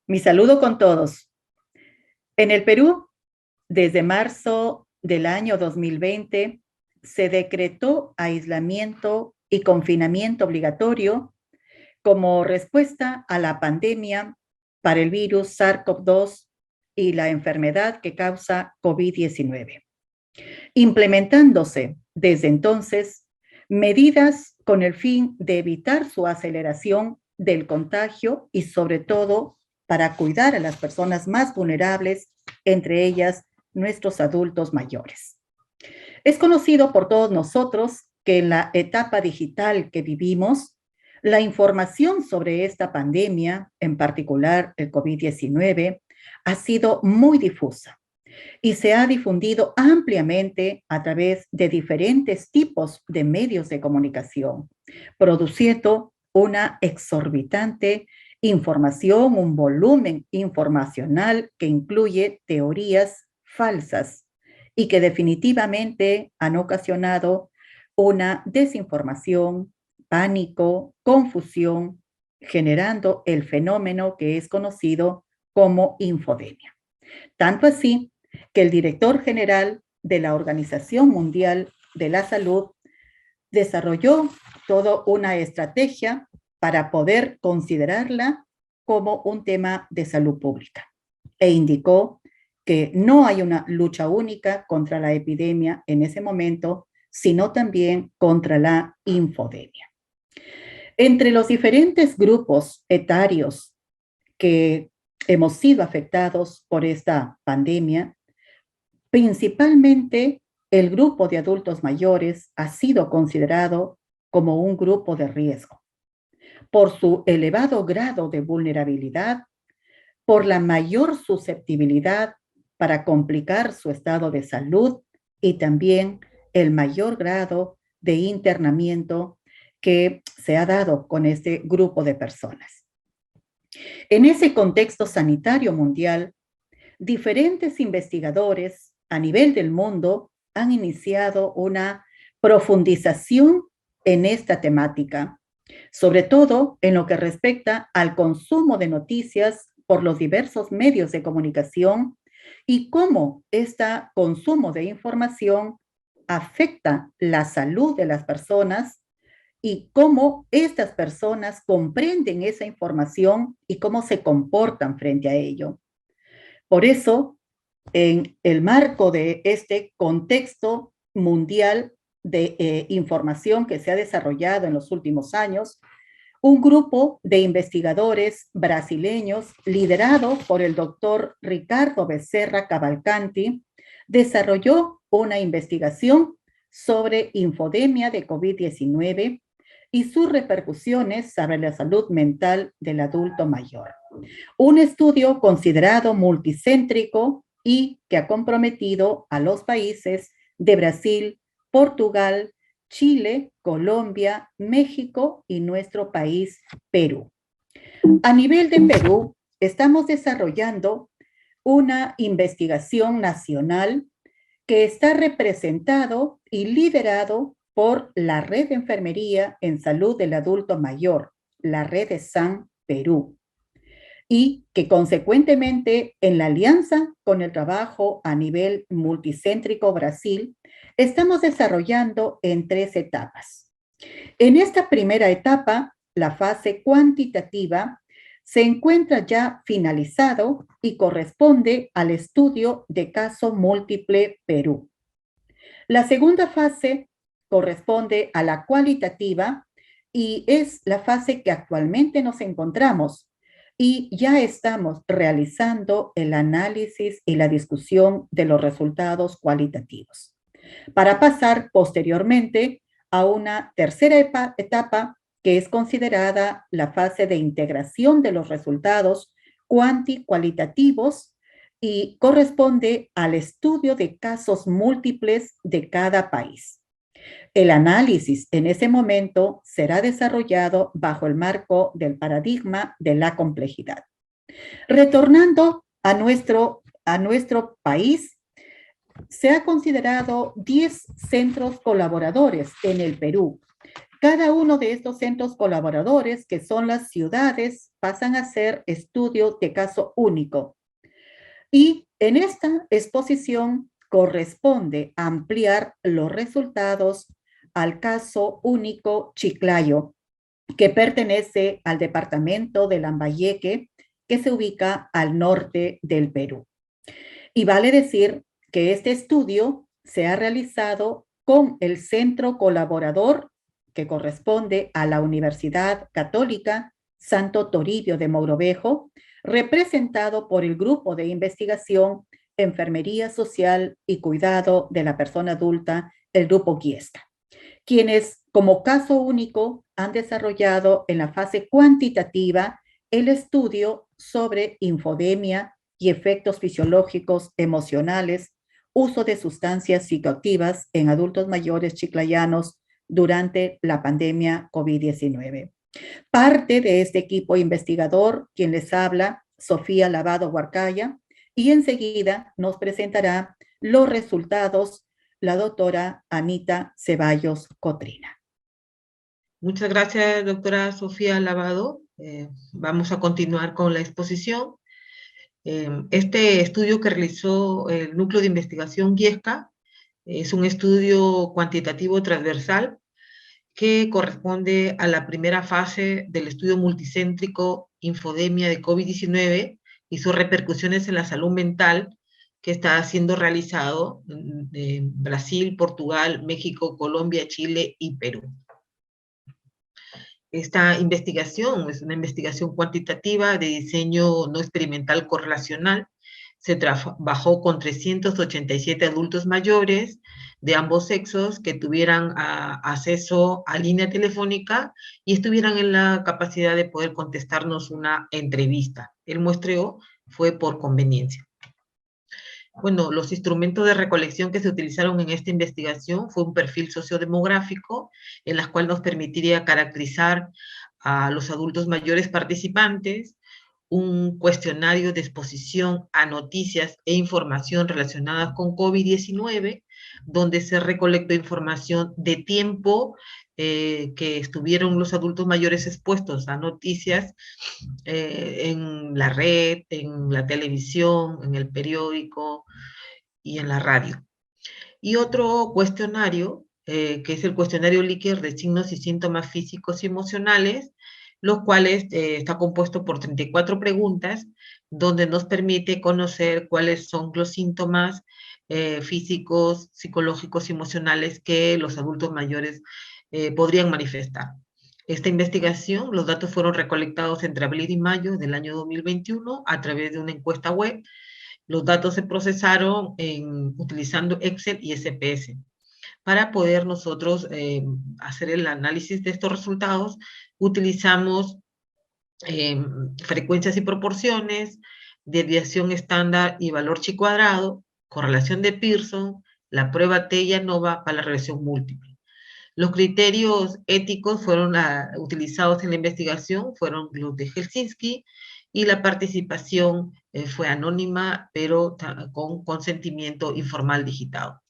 Mi saludo con todos. En el Perú, desde marzo del año 2020, se decretó aislamiento y confinamiento obligatorio como respuesta a la pandemia para el virus SARS-CoV-2 y la enfermedad que causa COVID-19, implementándose desde entonces medidas con el fin de evitar su aceleración del contagio y sobre todo para cuidar a las personas más vulnerables, entre ellas nuestros adultos mayores. Es conocido por todos nosotros que en la etapa digital que vivimos, la información sobre esta pandemia, en particular el COVID-19, ha sido muy difusa y se ha difundido ampliamente a través de diferentes tipos de medios de comunicación, produciendo una exorbitante información, un volumen informacional que incluye teorías falsas y que definitivamente han ocasionado una desinformación, pánico, confusión, generando el fenómeno que es conocido como infodemia. Tanto así que el director general de la Organización Mundial de la Salud desarrolló toda una estrategia para poder considerarla como un tema de salud pública e indicó que no hay una lucha única contra la epidemia en ese momento, sino también contra la infodemia. Entre los diferentes grupos etarios que hemos sido afectados por esta pandemia, principalmente el grupo de adultos mayores ha sido considerado como un grupo de riesgo por su elevado grado de vulnerabilidad, por la mayor susceptibilidad para complicar su estado de salud y también el mayor grado de internamiento que se ha dado con este grupo de personas. En ese contexto sanitario mundial, diferentes investigadores a nivel del mundo han iniciado una profundización en esta temática, sobre todo en lo que respecta al consumo de noticias por los diversos medios de comunicación y cómo este consumo de información afecta la salud de las personas y cómo estas personas comprenden esa información y cómo se comportan frente a ello. Por eso, en el marco de este contexto mundial de información que se ha desarrollado en los últimos años, un grupo de investigadores brasileños liderado por el doctor Ricardo Becerra Cavalcanti desarrolló una investigación sobre infodemia de COVID-19 y sus repercusiones sobre la salud mental del adulto mayor. Un estudio considerado multicéntrico y que ha comprometido a los países de Brasil, Portugal, Chile, Colombia, México y nuestro país, Perú. A nivel de Perú, estamos desarrollando una investigación nacional que está representado y liderado por la Red de Enfermería en Salud del Adulto Mayor, la Red de San Perú, y que consecuentemente en la alianza con el trabajo a nivel multicéntrico Brasil, estamos desarrollando en 3 etapas. En esta primera etapa, la fase cuantitativa se encuentra ya finalizado y corresponde al estudio de caso múltiple Perú. La segunda fase corresponde a la cualitativa y es la fase que actualmente nos encontramos y ya estamos realizando el análisis y la discusión de los resultados cualitativos para pasar posteriormente a una tercera etapa que es considerada la fase de integración de los resultados cualitativos y corresponde al estudio de casos múltiples de cada país. El análisis en ese momento será desarrollado bajo el marco del paradigma de la complejidad. Retornando a nuestro país, se ha considerado 10 centros colaboradores en el Perú, Cada uno de estos centros colaboradores, que son las ciudades, pasan a ser estudio de caso único. Y en esta exposición corresponde ampliar los resultados al caso único Chiclayo, que pertenece al departamento de Lambayeque, que se ubica al norte del Perú. Y vale decir que este estudio se ha realizado con el centro colaborador que corresponde a la Universidad Católica Santo Toribio de Mogrovejo, representado por el Grupo de Investigación Enfermería Social y Cuidado de la Persona Adulta, el Grupo Giesta, quienes como caso único han desarrollado en la fase cuantitativa el estudio sobre infodemia y efectos fisiológicos emocionales, uso de sustancias psicoactivas en adultos mayores chiclayanos durante la pandemia COVID-19. Parte de este equipo investigador, quien les habla, Sofía Lavado Huarcaya, y enseguida nos presentará los resultados la doctora Anita Ceballos Cotrina. Muchas gracias, doctora Sofía Lavado. Vamos a continuar con la exposición. Este estudio que realizó el Núcleo de Investigación Giesca es un estudio cuantitativo transversal que corresponde a la primera fase del estudio multicéntrico Infodemia de COVID-19 y sus repercusiones en la salud mental, que está siendo realizado en Brasil, Portugal, México, Colombia, Chile y Perú. Esta investigación es una investigación cuantitativa de diseño no experimental correlacional. Se trabajó con 387 adultos mayores de ambos sexos que tuvieran acceso a línea telefónica y estuvieran en la capacidad de poder contestarnos una entrevista. El muestreo fue por conveniencia. Bueno, los instrumentos de recolección que se utilizaron en esta investigación fue un perfil sociodemográfico, en la cual nos permitiría caracterizar a los adultos mayores participantes, un cuestionario de exposición a noticias e información relacionadas con COVID-19, donde se recolectó información de tiempo que estuvieron los adultos mayores expuestos a noticias en la red, en la televisión, en el periódico y en la radio. Y otro cuestionario, que es el cuestionario Likert de signos y síntomas físicos y emocionales, los cuales está compuesto por 34 preguntas, donde nos permite conocer cuáles son los síntomas físicos, psicológicos y emocionales que los adultos mayores podrían manifestar. Esta investigación, los datos fueron recolectados entre abril y mayo del año 2021 a través de una encuesta web. Los datos se procesaron utilizando Excel y SPS. Para poder nosotros hacer el análisis de estos resultados, utilizamos frecuencias y proporciones, desviación estándar y valor chi cuadrado, correlación de Pearson, la prueba T y ANOVA para la regresión múltiple. Los criterios éticos fueron utilizados en la investigación, fueron los de Helsinki, y la participación fue anónima, pero con consentimiento informal digitado.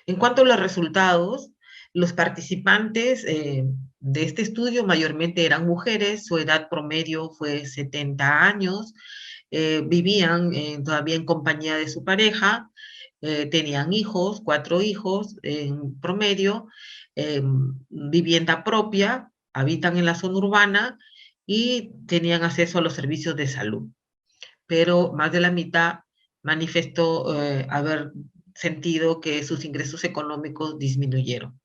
En cuanto a los resultados, los participantes de este estudio mayormente eran mujeres, su edad promedio fue 70 años, vivían todavía en compañía de su pareja, tenían hijos, 4 hijos en promedio, vivienda propia, habitan en la zona urbana y tenían acceso a los servicios de salud. Pero más de la mitad manifestó haber sentido que sus ingresos económicos disminuyeron.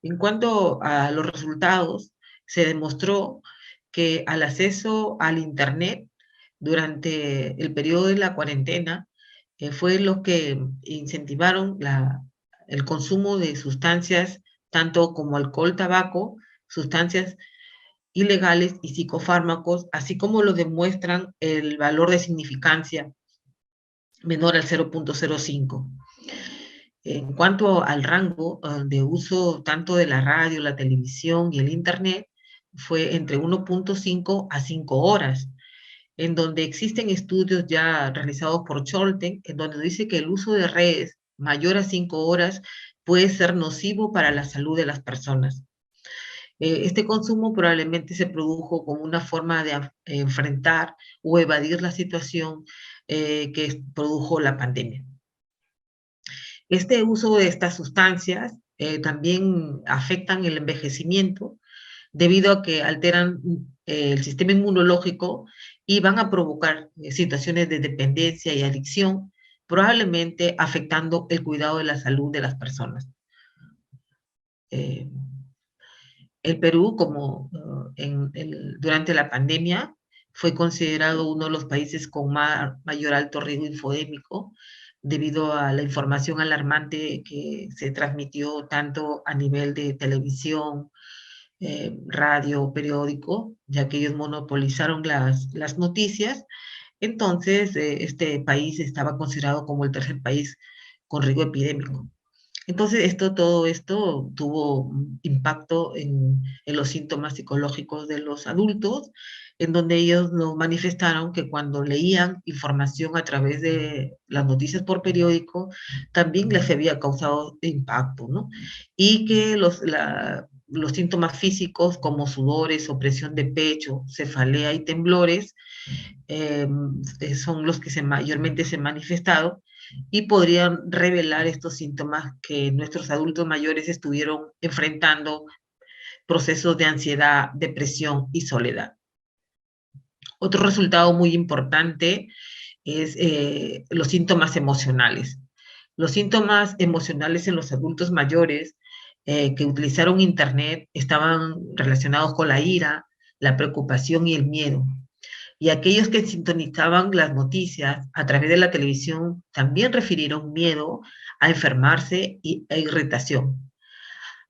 En cuanto a los resultados, se demostró que al acceso al Internet durante el periodo de la cuarentena fue lo que incentivaron el consumo de sustancias, tanto como alcohol, tabaco, sustancias ilegales y psicofármacos, así como lo demuestran el valor de significancia menor al 0.05. En cuanto al rango de uso tanto de la radio, la televisión y el Internet, fue entre 1.5 a 5 horas, en donde existen estudios ya realizados por Scholten, en donde dice que el uso de redes mayor a 5 horas puede ser nocivo para la salud de las personas. Este consumo probablemente se produjo como una forma de enfrentar o evadir la situación que produjo la pandemia. Este uso de estas sustancias también afectan el envejecimiento debido a que alteran el sistema inmunológico y van a provocar situaciones de dependencia y adicción, probablemente afectando el cuidado de la salud de las personas. El Perú, como durante la pandemia, fue considerado uno de los países con mayor alto riesgo infodémico debido a la información alarmante que se transmitió tanto a nivel de televisión, radio, periódico, ya que ellos monopolizaron las noticias. Entonces, este país estaba considerado como el tercer país con riesgo epidémico. Entonces, todo esto tuvo un impacto en los síntomas psicológicos de los adultos, en donde ellos nos manifestaron que cuando leían información a través de las noticias por periódico, también les había causado impacto, ¿no? Y que los síntomas físicos como sudores, opresión de pecho, cefalea y temblores eh, son los que mayormente se han manifestado y podrían revelar estos síntomas que nuestros adultos mayores estuvieron enfrentando, procesos de ansiedad, depresión y soledad. Otro resultado muy importante es los síntomas emocionales. Los síntomas emocionales en los adultos mayores que utilizaron Internet estaban relacionados con la ira, la preocupación y el miedo. Y aquellos que sintonizaban las noticias a través de la televisión también refirieron miedo a enfermarse e irritación.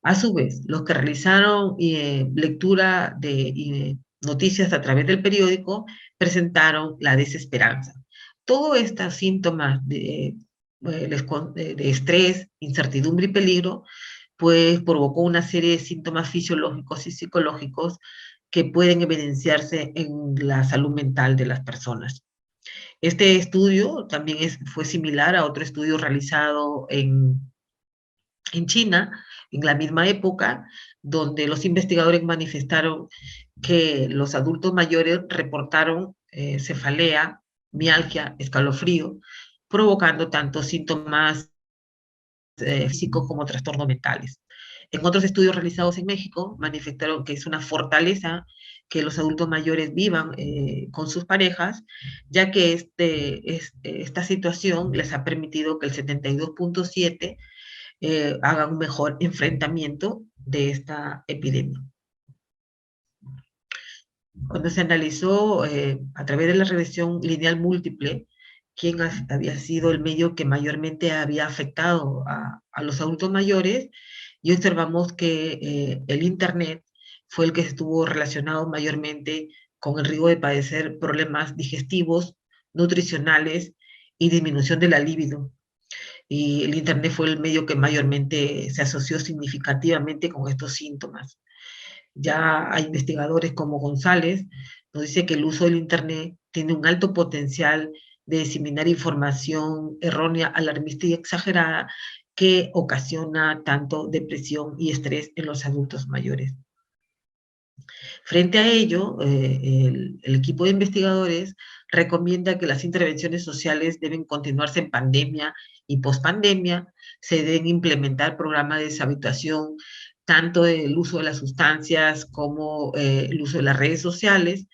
A su vez, los que realizaron lectura de noticias a través del periódico presentaron la desesperanza. Todos estos síntomas de estrés, incertidumbre y peligro, pues provocó una serie de síntomas fisiológicos y psicológicos que pueden evidenciarse en la salud mental de las personas. Este estudio también fue similar a otro estudio realizado en China, en la misma época, donde los investigadores manifestaron que los adultos mayores reportaron cefalea, mialgia, escalofrío, provocando tanto síntomas físicos como trastornos mentales. En otros estudios realizados en México, manifestaron que es una fortaleza que los adultos mayores vivan con sus parejas, ya que esta situación les ha permitido que el 72.7 haga un mejor enfrentamiento de esta epidemia. Cuando se analizó a través de la regresión lineal múltiple, quién había sido el medio que mayormente había afectado a los adultos mayores, y observamos que el Internet fue el que estuvo relacionado mayormente con el riesgo de padecer problemas digestivos, nutricionales y disminución de la libido. Y el Internet fue el medio que mayormente se asoció significativamente con estos síntomas. Ya hay investigadores como González, nos dice que el uso del Internet tiene un alto potencial de diseminar información errónea, alarmista y exagerada que ocasiona tanto depresión y estrés en los adultos mayores. Frente a ello, el equipo de investigadores recomienda que las intervenciones sociales deben continuarse en pandemia y pospandemia, se deben implementar programas de deshabituación, tanto del uso de las sustancias como el uso de las redes sociales,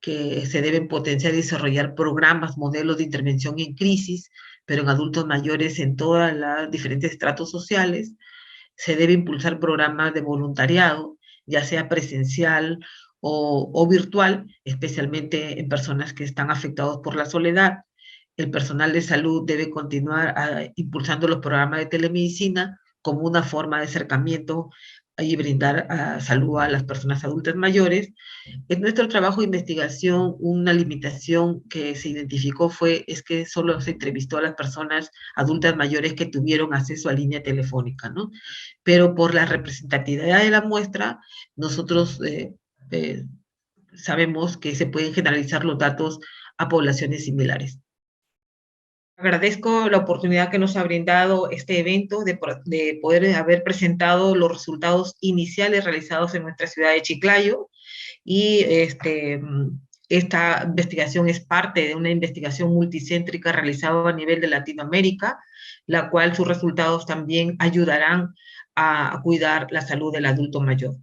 que se deben potenciar y desarrollar programas, modelos de intervención en crisis, pero en adultos mayores en todos los diferentes estratos sociales. Se debe impulsar programas de voluntariado, ya sea presencial o virtual, especialmente en personas que están afectados por la soledad. El personal de salud debe continuar impulsando los programas de telemedicina como una forma de acercamiento y brindar salud a las personas adultas mayores. En nuestro trabajo de investigación, una limitación que se identificó es que solo se entrevistó a las personas adultas mayores que tuvieron acceso a línea telefónica, ¿no? Pero por la representatividad de la muestra, nosotros sabemos que se pueden generalizar los datos a poblaciones similares. Agradezco la oportunidad que nos ha brindado este evento de poder haber presentado los resultados iniciales realizados en nuestra ciudad de Chiclayo y esta investigación es parte de una investigación multicéntrica realizada a nivel de Latinoamérica, la cual sus resultados también ayudarán a cuidar la salud del adulto mayor.